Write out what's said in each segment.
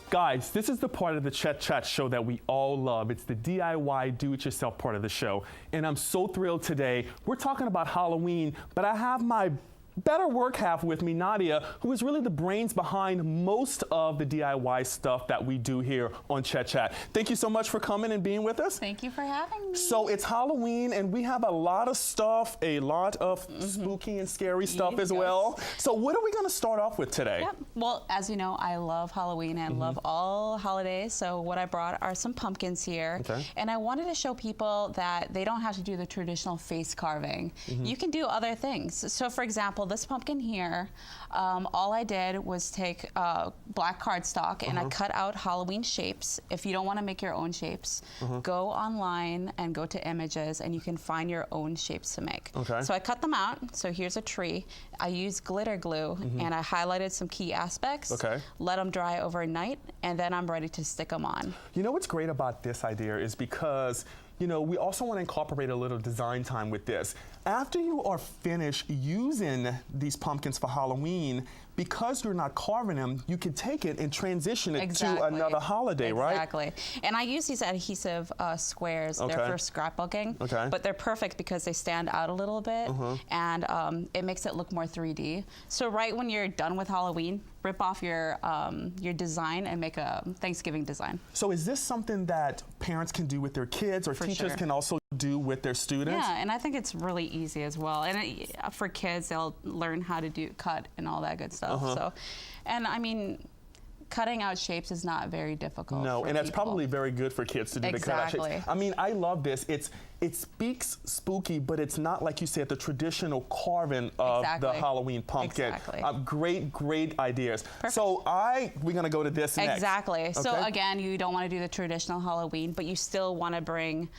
Guys, this is the part of the Chet Chat show that we all love. It's the DIY do-it-yourself part of the show. And I'm so thrilled today. We're talking about Halloween, but I have my better work half with me, Nadia, who is really the brains behind most of the DIY stuff that we do here on Chet Chat. Thank you so much for coming and being with us. Thank you for having me. So it's Halloween and we have a lot of stuff, a lot of spooky and scary stuff as well. So what are we going to start off with today? Yep. Well, as you know, I love Halloween and love all holidays. So what I brought are some pumpkins here. Okay. And I wanted to show people that they don't have to do the traditional face carving. You can do other things. So for example, this pumpkin here, all I did was take black cardstock and I cut out Halloween shapes. If you don't want to make your own shapes, go online and go to images and you can find your own shapes to make. Okay. So I cut them out. So here's a tree. I used glitter glue and I highlighted some key aspects, let them dry overnight, and then I'm ready to stick them on. You know what's great about this idea is because you know, we also want to incorporate a little design time with this. After you are finished using these pumpkins for Halloween, because you're not carving them, you can take it and transition it to another holiday, right? Exactly. And I use these adhesive squares. They're for scrapbooking, but they're perfect because they stand out a little bit and it makes it look more 3D. So right when you're done with Halloween, rip off your design and make a Thanksgiving design. So is this something that parents can do with their kids or teachers can also do with their students? Yeah, and I think it's really easy as well. And for kids, they'll learn how to cut and all that good stuff. So, and I mean, cutting out shapes is not very difficult. No, and that's probably very good for kids to do the cut out shapes. I mean, I love this. It speaks spooky, but it's not, like you said, the traditional carving of the Halloween pumpkin. Great ideas. Perfect. So we're gonna go to this next. Exactly. So again, you don't want to do the traditional Halloween, but you still want to bring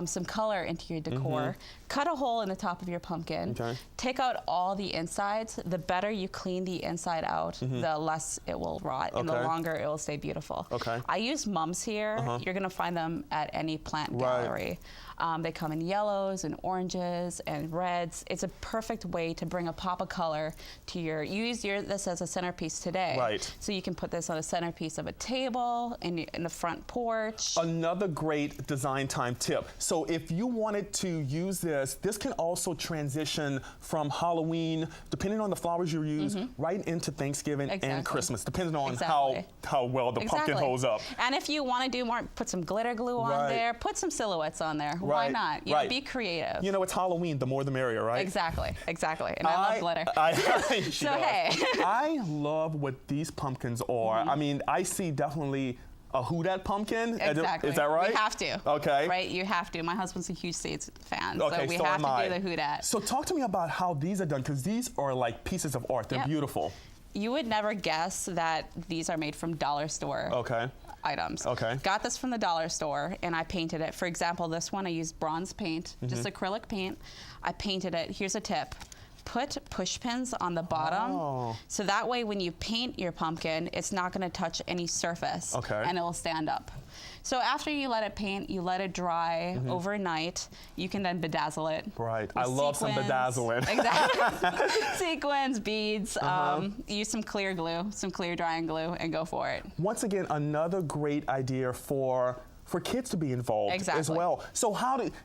some color into your decor. Cut a hole in the top of your pumpkin. Take out all the insides. The better you clean the inside out, the less it will rot and the longer it will stay beautiful. I use mums here. You're gonna find them at any plant gallery. They come in yellows and oranges and reds. It's a perfect way to bring a pop of color to your, use this as a centerpiece today. So you can put this on a centerpiece of a table, in the front porch. Another great design time tip. So if you wanted to use this can also transition from Halloween, depending on the flowers you use, right into Thanksgiving and Christmas, depending on how well the pumpkin holds up. And if you want to do more, put some glitter glue on there, put some silhouettes on there. Why not? You know, be creative. You know, it's Halloween, the more the merrier, right? Exactly. And I love glitter. So hey. I love what these pumpkins are. I mean, I see definitely a Who Dat pumpkin. Exactly. Is that right? We have to. Okay. Right, you have to. My husband's a huge States fan, so we have to do the Who Dat. So talk to me about how these are done, because these are like pieces of art. They're beautiful. You would never guess that these are made from dollar store items. Got this from the dollar store and I painted it. For example, this one I used bronze paint, just acrylic paint. I painted it. Here's a tip. Put push pins on the bottom, so that way when you paint your pumpkin, it's not going to touch any surface, and it will stand up. So after you let it paint, you let it dry overnight. You can then bedazzle it. I love some bedazzling. Exactly. Sequins, beads. Use some clear glue, some clear drying glue, and go for it. Once again, another great idea for kids to be involved as well. So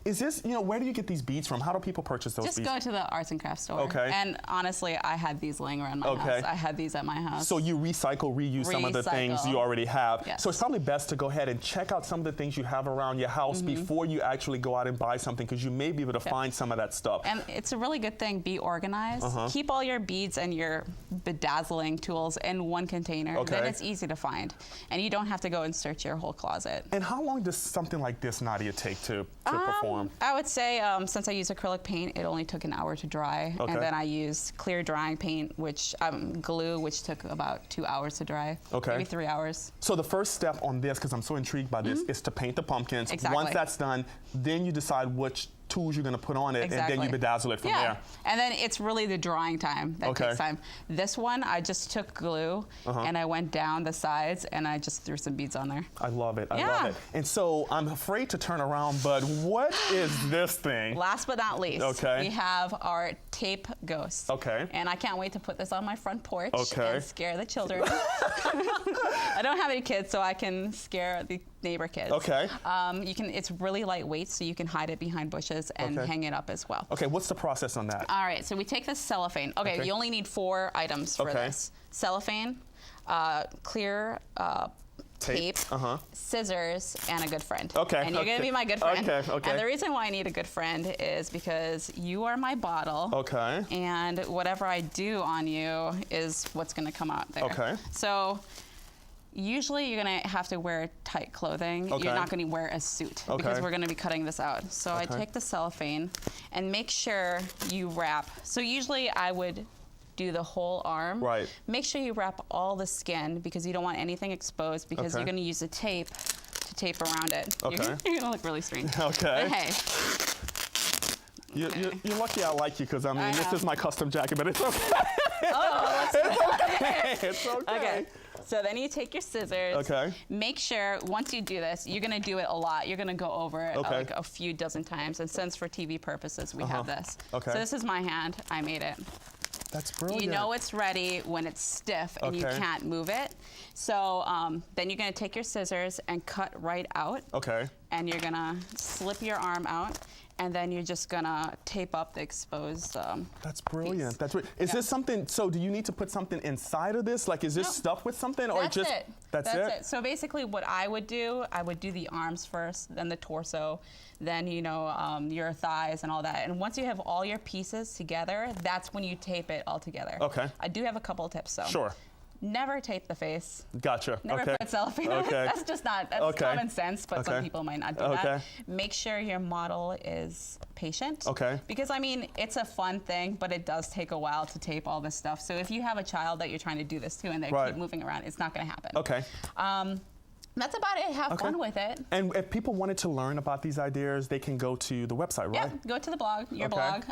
is this, you know, where do you get these beads from? How do people purchase those beads? Just go to the arts and crafts store. And honestly, I had these laying around my house. I had these at my house. So you reuse some of the things you already have. So it's probably best to go ahead and check out some of the things you have around your house before you actually go out and buy something, because you may be able to find some of that stuff. And it's a really good thing, be organized. Keep all your beads and your bedazzling tools in one container. Then it's easy to find. And you don't have to go and search your whole closet. And how long does something like this, Nadia, take to perform? I would say since I use acrylic paint, it only took an hour to dry. And then I used clear drying paint, which glue, which took about 2 hours to dry. Maybe 3 hours. So the first step on this, because I'm so intrigued by this, is to paint the pumpkins. Once that's done, then you decide which tools you're going to put on it, and then you bedazzle it from there. And then it's really the drying time that takes time. This one, I just took glue and I went down the sides and I just threw some beads on there. I love it. I love it. And so I'm afraid to turn around, but what is this thing? Last but not least, we have our tape ghosts. Okay. And I can't wait to put this on my front porch Okay. and scare the children. I don't have any kids, so I can scare the neighbor kids. Okay. It's really lightweight, so you can hide it behind bushes and hang it up as well. Okay, what's the process on that? All right, so we take this cellophane. Okay, you only need 4 items for this. Cellophane, clear tape, scissors, and a good friend. Okay. And you're gonna be my good friend. Okay. And the reason why I need a good friend is because you are my bottle. Okay. And whatever I do on you is what's gonna come out there. Okay. So usually you're gonna have to wear tight clothing. Okay. You're not gonna wear a suit because we're gonna be cutting this out. So I take the cellophane and make sure you wrap. So usually I would do the whole arm. Right. Make sure you wrap all the skin because you don't want anything exposed because you're gonna use the tape to tape around it. Okay. You're gonna look really strange. Okay. But hey. You're lucky I like you because I mean, this is my custom jacket, but it's okay. Oh, It's okay. Okay. So then you take your scissors. Okay. Make sure once you do this, you're gonna do it a lot. You're gonna go over it like a few dozen times. And since for TV purposes, we have this. Okay. So this is my hand. I made it. That's brilliant. You know it's ready when it's stiff and you can't move it. So then you're gonna take your scissors and cut right out. Okay. And you're gonna slip your arm out. And then you're just gonna tape up the exposed That's brilliant. piece. That's right. Is this something, so do you need to put something inside of this? Like, is this stuffed with something or That's just? it. That's it? So basically what I would do the arms first, then the torso, then, you know, your thighs and all that. And once you have all your pieces together, that's when you tape it all together. Okay. I do have a couple tips though. Sure. Never tape the face. Gotcha. Never put cellophane on it. That's just not, that's common sense, but some people might not do that. Make sure your model is patient. Okay. Because I mean, it's a fun thing, but it does take a while to tape all this stuff. So if you have a child that you're trying to do this to and they keep moving around, it's not gonna happen. Okay. That's about it. Have fun with it. And if people wanted to learn about these ideas, they can go to the website, right? Yeah, go to the blog, your blog.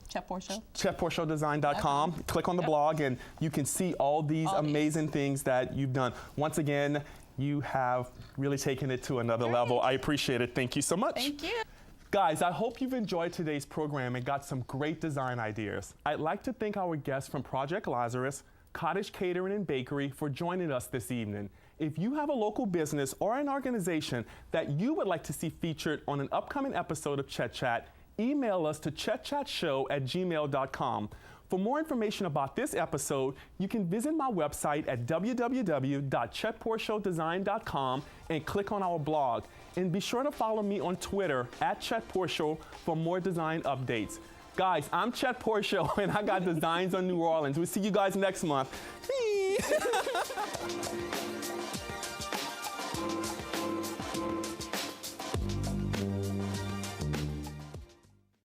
Chet Porsche. ChetPorscheDesign.com. Click on the blog and you can see all these amazing things that you've done. Once again, you have really taken it to another level. I appreciate it. Thank you so much. Thank you. Guys, I hope you've enjoyed today's program and got some great design ideas. I'd like to thank our guests from Project Lazarus, Cottage Catering and Bakery for joining us this evening. If you have a local business or an organization that you would like to see featured on an upcoming episode of Chet Chat, email us to chetchatshow@gmail.com. For more information about this episode, you can visit my website at www.chetporschedesign.com and click on our blog. And be sure to follow me on Twitter @ChetPorsche for more design updates. Guys, I'm Chet Porsche and I got designs on New Orleans. We'll see you guys next month.